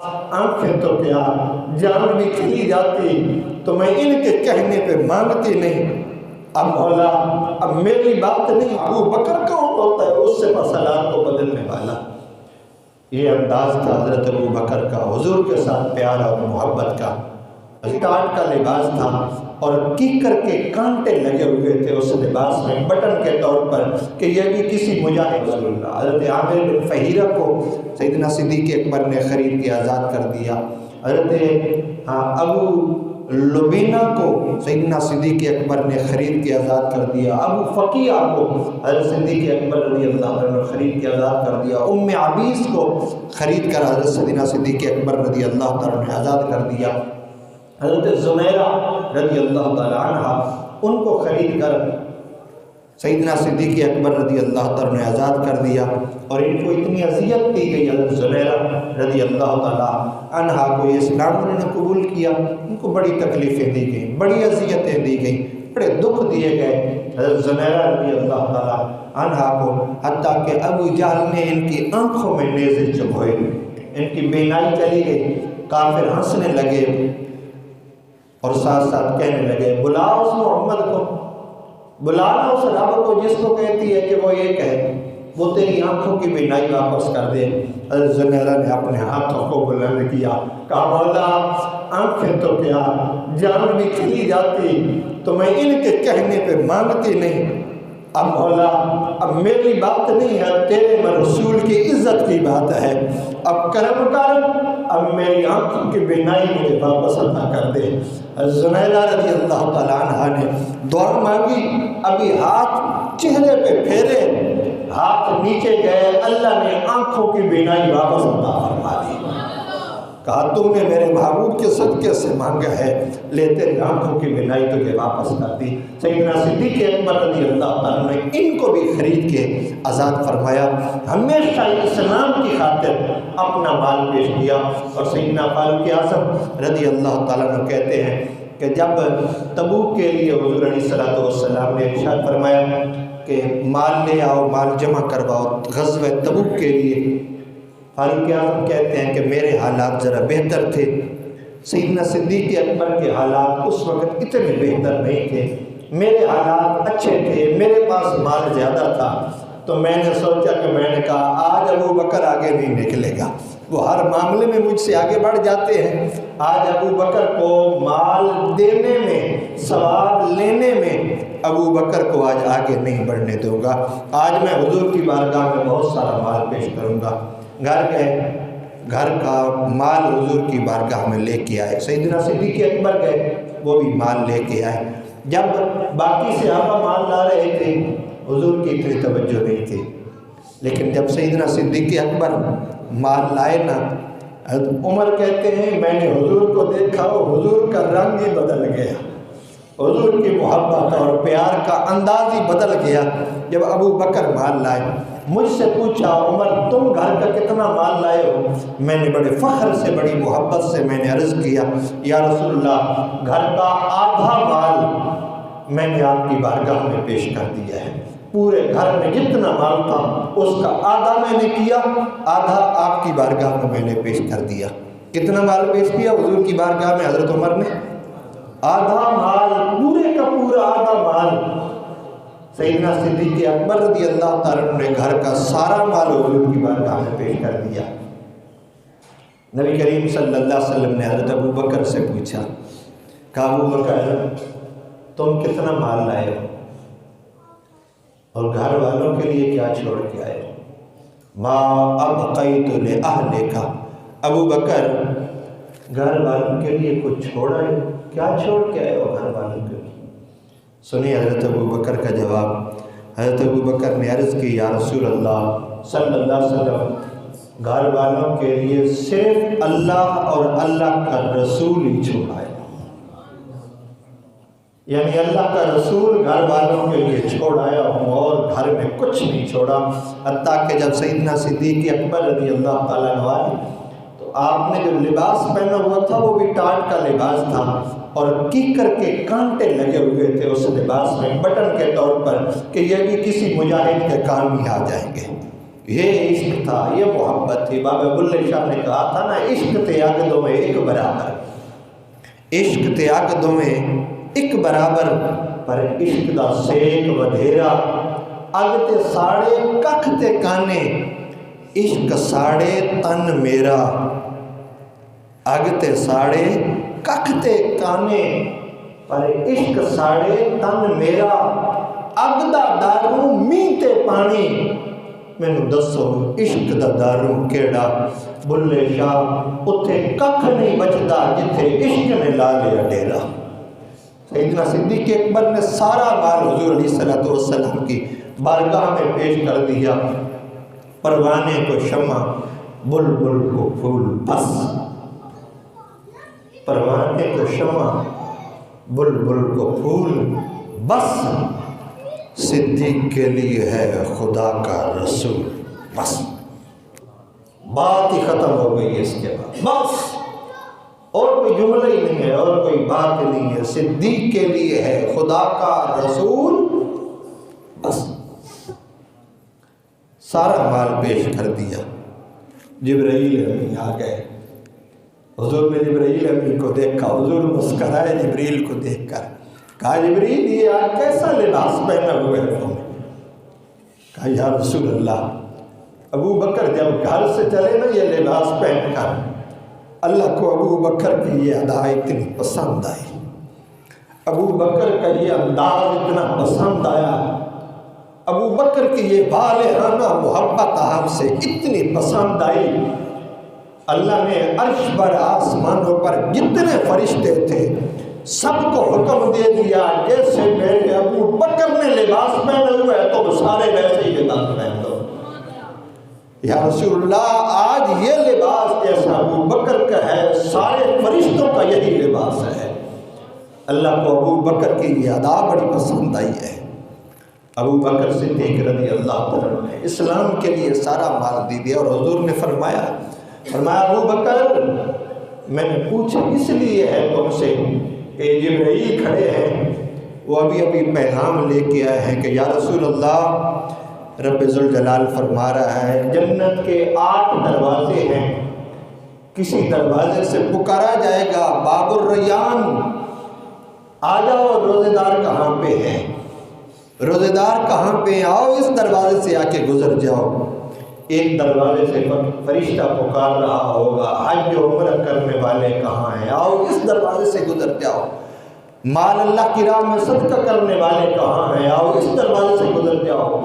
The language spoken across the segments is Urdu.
آنکھیں تو کیا جان بھی چلی جاتی تو میں ان کے کہنے پہ مانگتی نہیں۔ اب مولا اب میری بات نہیں، ابو بکر کون ہوتا ہے اس سے مسئلات کو بدلنے والا؟ یہ انداز تھا حضرت ابو بکر کا، حضور کے ساتھ پیار اور محبت کا۔ ٹاٹ کا لباس تھا اور کیکر کے کانٹے لگے ہوئے تھے اس لباس میں بٹن کے طور پر کہ یہ بھی کسی مجاہد رسول اللہ۔ حضرت عامر بن فہیرہ کو سیدنا صدیق اکبر نے خرید کے آزاد کر دیا۔ حضرت ابو لبینہ کو سیدنا صدیق اکبر نے خرید کے آزاد کر دیا۔ ابو فقیہ کو حضرت صدیق اکبر رضی اللہ عنہ نے خرید کے آزاد کر دیا۔ ام عبیس کو خرید کر حضرت سیدنا صدیق اکبر رضی اللہ عنہ نے آزاد کر دیا۔ حضرت زمیرہ رضی اللہ تعالی عنہ ان کو خرید کر سیدنا صدیق اکبر رضی اللہ تعالی نے آزاد کر دیا، اور ان کو اتنی اذیت دی گئی حضرت زمیرہ رضی اللہ تعالی عنہ کو، یہ اسلام انہوں نے قبول کیا، ان کو بڑی تکلیفیں دی گئیں، بڑی اذیتیں دی گئیں، بڑے دکھ دیے گئے حضرت زمیرہ رضی اللہ تعالی عنہ کو، حتیٰ کہ ابو جہل نے ان کی آنکھوں میں نیزے چبھوئے، ان کی بینائی چلی گئی، کافر ہنسنے لگے اور ساتھ ساتھ کہنے لگے بلاؤ اس محمد کو، بلانا اس رب کو جس کو کہتی ہے کہ وہ یہ کہے، وہ تیری آنکھوں کی بینائی واپس کر دے۔ حضرت زمیرہ نے اپنے ہاتھوں کو بلند کیا، کہا مولا آنکھیں تو کیا جان بھی چلی جاتی تو میں ان کے کہنے پہ مانگتی نہیں۔ اب مولا اب میری بات نہیں ہے، تیرے میں رسول کی عزت کی بات ہے، اب کرم کر، اب میری آنکھوں کی بینائی مجھے واپس عطا کر دے۔ زمیرہ رضی اللہ تعالیٰ عنہ نے دعا مانگی، ابھی ہاتھ چہرے پہ پھیرے، ہاتھ نیچے گئے، اللہ نے آنکھوں کی بینائی واپس عطا فرما دی۔ کہا تم نے میرے محبوب کے صدقے سے مانگا ہے، لے تیری آنکھوں کی بینائی تجھے واپس کر دی۔ سیدنا صدیق اکبر رضی اللہ تعالیٰ نے ان کو بھی خرید کے آزاد فرمایا، ہمیشہ اسلام کی خاطر اپنا مال پیش کیا۔ اور سیدنا فاروق اعظم رضی اللہ تعالیٰ عنہ کہتے ہیں کہ جب تبوک کے لیے حضور علیہ السلام نے ارشاد فرمایا کہ مال لے آؤ، مال جمع کرواؤ غزوہ تبوک کے لیے، فاروق اعظم کہتے ہیں کہ میرے حالات ذرا بہتر تھے، سیدنا صدیق اکبر کے حالات اس وقت اتنے بہتر نہیں تھے، میرے حالات اچھے تھے، میرے پاس مال زیادہ تھا، تو میں نے سوچا کہ میں نے کہا آج ابو بکر آگے نہیں نکلے گا، وہ ہر معاملے میں مجھ سے آگے بڑھ جاتے ہیں، آج ابو بکر کو مال دینے میں، ثواب لینے میں ابو بکر کو آج آگے نہیں بڑھنے دوں گا، آج میں حضور کی بارگاہ میں بہت سارا مال پیش کروں گا۔ گھر گئے، گھر کا مال حضور کی بارگاہ میں لے کے آئے، سیدنا صدیق اکبر گئے، وہ بھی مال لے کے آئے۔ جب باقی صحابہ مال لا رہے تھے حضور کی اتنی توجہ نہیں تھی، لیکن جب سیدنا صدیق اکبر مال لائے نا، عمر کہتے ہیں میں نے حضور کو دیکھا، حضور کا رنگ ہی بدل گیا، حضور کی محبت اور پیار کا انداز ہی بدل گیا۔ جب ابو بکر مال لائے، مجھ سے پوچھا عمر تم گھر کا کتنا مال لائے ہو؟ میں نے بڑے فخر سے، بڑی محبت سے میں نے عرض کیا یا رسول اللہ گھر کا آدھا مال میں نے آپ کی بارگاہ میں پیش کر دیا ہے، پورے گھر میں جتنا مال تھا اس کا آدھا میں نے کیا، آدھا آپ کی بارگاہ میں میں نے پیش کر دیا۔ کتنا مال پیش کیا حضور کی بارگاہ میں حضرت عمر نے؟ آدھا مال، پورے کا پورا آدھا مال۔ سیدنا صدیق اکبر رضی اللہ تعالیٰ عنہ نے گھر کا سارا مال حضور کی بارگاہ میں پیش کر دیا۔ نبی کریم صلی اللہ علیہ وسلم نے حضرت ابو بکر سے پوچھا، کہا ابو بکر تم کتنا مال لائے ہو اور گھر والوں کے لیے کیا چھوڑ کے آئے ہو؟ ما ابقیت لأہلک، ابو بکر گھر والوں کے لیے کچھ چھوڑا ہے؟ کیا چھوڑ کے آئے ہو گھر والوں کے لیے؟ سنیے حضرت ابو بکر کا جواب۔ حضرت ابو بکر نے عرض کی یا رسول اللہ صلی اللہ علیہ وسلم گھر والوں کے لیے صرف اللہ اور اللہ کا رسول ہی چھوڑا ہے، یعنی اللہ کا رسول گھر والوں کے لیے چھوڑ آیا ہوں اور گھر میں کچھ نہیں چھوڑا۔ حتیٰ کہ جب سیدنا صدیق اکبر رضی اللہ تعالیٰ عنہ آئے تو آپ نے جو لباس پہنا ہوا تھا وہ بھی ٹاٹ کا لباس تھا اور کیکر کے کانٹے لگے ہوئے تھے اس لباس میں بٹن کے طور پر کہ یہ بھی کسی مجاہد کے کام ہی آ جائیں گے۔ یہ عشق تھا، یہ محبت تھی۔ بابا بلے شاہ نے کہا تھا نا، عشق تے اگ میں ایک برابر، عشق تے اگ میں ایک برابر، پر عشق دا سیک ودھیرا، اگ تے ساڑے ککھ تے کانے، عشق ساڑے تن میرا، اگ تے ساڑے ککھ تے کانے، پر عشق ساڑے تن میرا، اگ دا داروں مین تے پانی، مینوں دسو عشق دا داروں کیڑا؟ بلے شاہ اتھے ککھ نہیں بچدا جتھے عشق نے لا لیا ڈیرا۔ سیدنا صدیق اکبر نے سارا مال حضور علیہ السلام کی بارگاہ میں پیش کر دیا، پروانے کو شمع بلبل کو پھول بس، پروانے کو شمع بلبل کو پھول بس، صدیق کے لیے ہے خدا کا رسول بس۔ بات ہی ختم ہو گئی اس کے بعد، بس اور کوئی جملہ ہی نہیں ہے، اور کوئی بات نہیں ہے، صدیق کے لیے ہے خدا کا رسول بس۔ سارا مال پیش کر دیا، جبرائیل امین آ گئے، حضور نے جبرائیل امین کو دیکھا، حضور مسکرائے جبریل کو دیکھ کر، کہا جبریل یہ آج کیسا لباس پہنا ہوئے ہے تم؟ کہا یا رسول اللہ، ابو بکر جب گھر سے چلے نا یہ لباس پہن کر، اللہ کو ابو بکر کی یہ ادا اتنی پسند آئی، ابو بکر کا یہ انداز اتنا پسند آیا، ابو بکر کی یہ بالغانہ محبت آپ سے اتنی پسند آئی، اللہ نے عرش پر آسمانوں پر جتنے فرشتے تھے سب کو حکم دے دیا، جیسے میرے ابو بکر نے لباس پہنے ہوئے ہے تو سارے ویسے ہی لباس پہن دو۔ یا رسول اللہ آج یہ لباس جیسا ابو بکر کا ہے سارے فرشتوں کا یہی لباس ہے۔ اللہ کو ابو بکر کی یہ ادا بڑی پسند آئی ہے۔ ابو بکر صدیق رضی اللہ عنہ نے اسلام کے لیے سارا مال دے دیا، اور حضور نے فرمایا ابو بکر میں نے پوچھا اس لیے ہے تم سے کہ جبرائیل کھڑے ہیں، وہ ابھی پیغام لے کے آئے ہیں کہ یا رسول اللہ رب ذوالجلال فرما رہا ہے جنت کے 8 دروازے ہیں، کسی دروازے سے پکارا جائے گا باب الریان، آ جاؤ روزے دار کہاں پہ ہے، روزے دار کہاں پہ، آؤ اس دروازے سے آ کے گزر جاؤ۔ ایک دروازے سے فرشتہ پکار رہا ہوگا حج و عمرہ کرنے والے کہاں ہیں، آؤ اس دروازے سے گزر جاؤ۔ مال اللہ کی راہ میں صدقہ کرنے والے کہاں ہیں، آؤ اس دروازے سے گزر جاؤ۔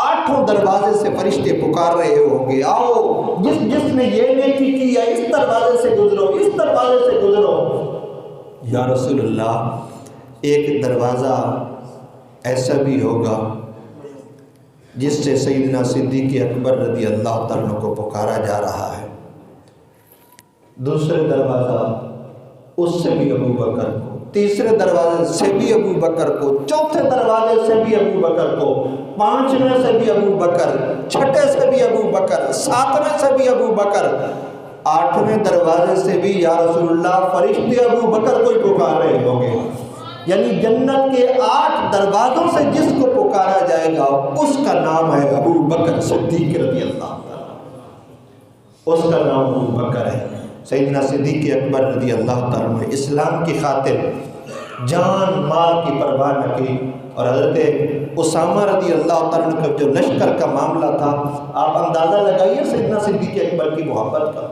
8 دروازے سے فرشتے پکار رہے ہوں گے، آؤ جس نے یہ نیکی کی ہے اس دروازے سے گزرو، اس دروازے سے گزرو۔ یا رسول اللہ ایک دروازہ ایسا بھی ہوگا جس سے سیدنا صدیق اکبر رضی اللہ تعالیٰ کو پکارا جا رہا ہے، دوسرے دروازہ اس سے بھی ابو بکر کو، تیسرے دروازے سے بھی ابو بکر کو، چوتھے دروازے سے بھی ابو بکر کو، 5ویں سے بھی ابو بکر، 6 سے بھی ابو بکر، 7ویں سے بھی ابو بکر، 8ویں دروازے سے بھی یا رسول اللہ فرشتے ابو بکر کو ہی پکار رہے ہوں گے۔ یعنی جنت کے 8 دروازوں سے جس کو پکارا جائے گا اس کا نام ہے ابو بکر صدیق رضی اللہ تعالیٰ، اس کا نام ابو بکر ہے۔ سیدنا صدیق اکبر رضی اللہ تعالیٰ نے اسلام کی خاطر جان مال کی پرواہ نہ کی، اور حضرت اسامہ رضی اللہ تعالیٰ کا جو لشکر کا معاملہ تھا آپ اندازہ لگائیے سیدنا صدیق اکبر کی محبت کا،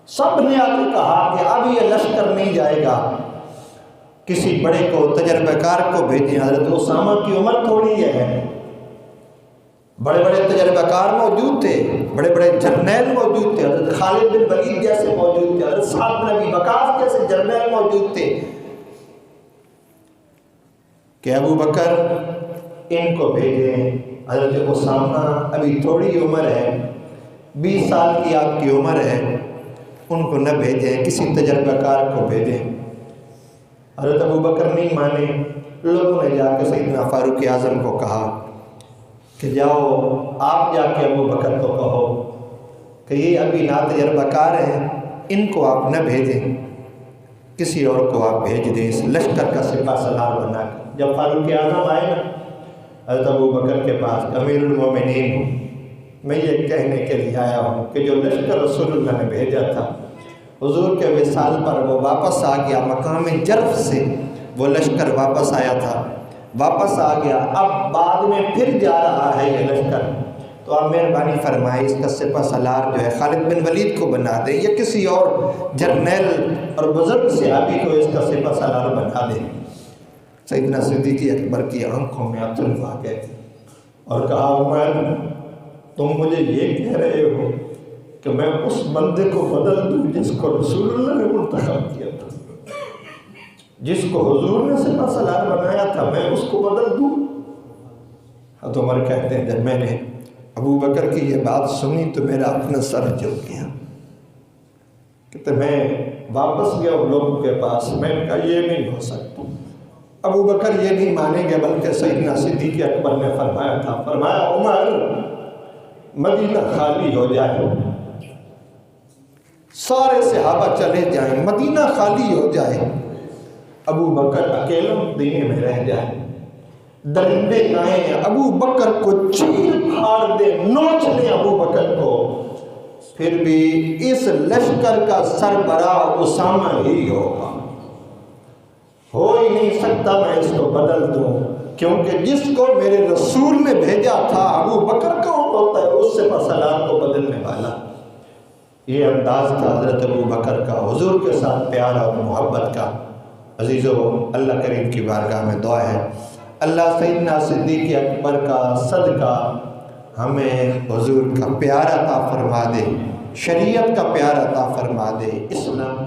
سب نے آ کے کہا کہ اب یہ لشکر نہیں جائے گا، کسی بڑے کو تجربہ کار کو بھیجیں۔ حضرت اسامہ کی عمر تھوڑی ہے، بڑے بڑے تجربہ کار موجود تھے، بڑے بڑے جرنیل موجود تھے، حضرت خالد بن ولید جیسے موجود تھے، حضرت سعد بن ابی وقاص جیسے جرنیل موجود تھے، کہ ابو بکر ان کو بھیجیں۔ حضرت اسامہ ابھی تھوڑی عمر ہے، 20 سال کی آپ کی عمر ہے، ان کو نہ بھیجیں، کسی تجربہ کار کو بھیجیں۔ حضرت ابو بکر نہیں مانے، لوگوں نے جا کے سیدنا فاروق اعظم کو کہا کہ جاؤ آپ جا کے ابو بکر کو کہو کہ یہ ابھی نا تجربہ کار ہیں، ان کو آپ نہ بھیجیں، کسی اور کو آپ بھیج دیں اس لشکر کا سپہ سالار بنا کر۔ جب فاروق اعظم آئے نا حضرت ابو بکر کے پاس، امیر المومنین میں یہ کہنے کے لیے آیا ہوں کہ جو لشکر رسول اللہ نے بھیجا تھا حضور کے وصال پر وہ واپس آ گیا، مقام جرف سے وہ لشکر واپس آیا تھا، واپس آ گیا، اب بعد میں پھر جا رہا ہے یہ لشکر، تو آپ مہربانی فرمائے اس کا سپہ سالار جو ہے خالد بن ولید کو بنا دیں یا کسی اور جرنیل اور بزرگ صحابی کو اس کا سپہ سالار بنا دیں۔ سیدنا صدیق اکبر کی آنکھوں میں آنسو آ گئے اور کہا عمر تم مجھے یہ کہہ رہے ہو کہ میں اس بندے کو بدل دوں جس کو رسول اللہ نے منتخب کیا تھا، جس کو حضور نے سپہ سالار بنایا تھا، میں اس کو بدل دوں؟ حضرت عمر کہتے ہیں جب میں نے ابو بکر کی یہ بات سنی تو میرا اپنا سر جھک گیا، کہتے میں واپس گیا ان لوگوں کے پاس، میں نے کہا یہ نہیں ہو سکتا، ابو بکر یہ نہیں مانیں گے، بلکہ سیدنا صدیق اکبر نے فرمایا تھا، فرمایا عمر مدینہ خالی ہو جائے، سارے صحابہ چلے جائیں، مدینہ خالی ہو جائے، ابو بکر اکیلا مدینے میں رہ جائے، درندے آئیں ابو بکر کو چیر پھاڑ دے، نوچ لیں ابو بکر کو، پھر بھی اس لشکر کا سربراہ اسامہ ہی ہوگا، ہو ہی نہیں سکتا میں اس کو بدل دوں، کیونکہ جس کو میرے رسول نے بھیجا تھا ابو بکر کون ہوتا ہے اس سپہ سالار کو بدلنے والا۔ یہ انداز تھا حضرت ابو بکر کا، حضور کے ساتھ پیار اور محبت کا۔ عزیزو، اللہ کریم کی بارگاہ میں دعا ہے اللہ سیدنا صدیق اکبر کا صدقہ ہمیں حضور کا پیار عطا فرما دے، شریعت کا پیار عطا فرما دے، اسلام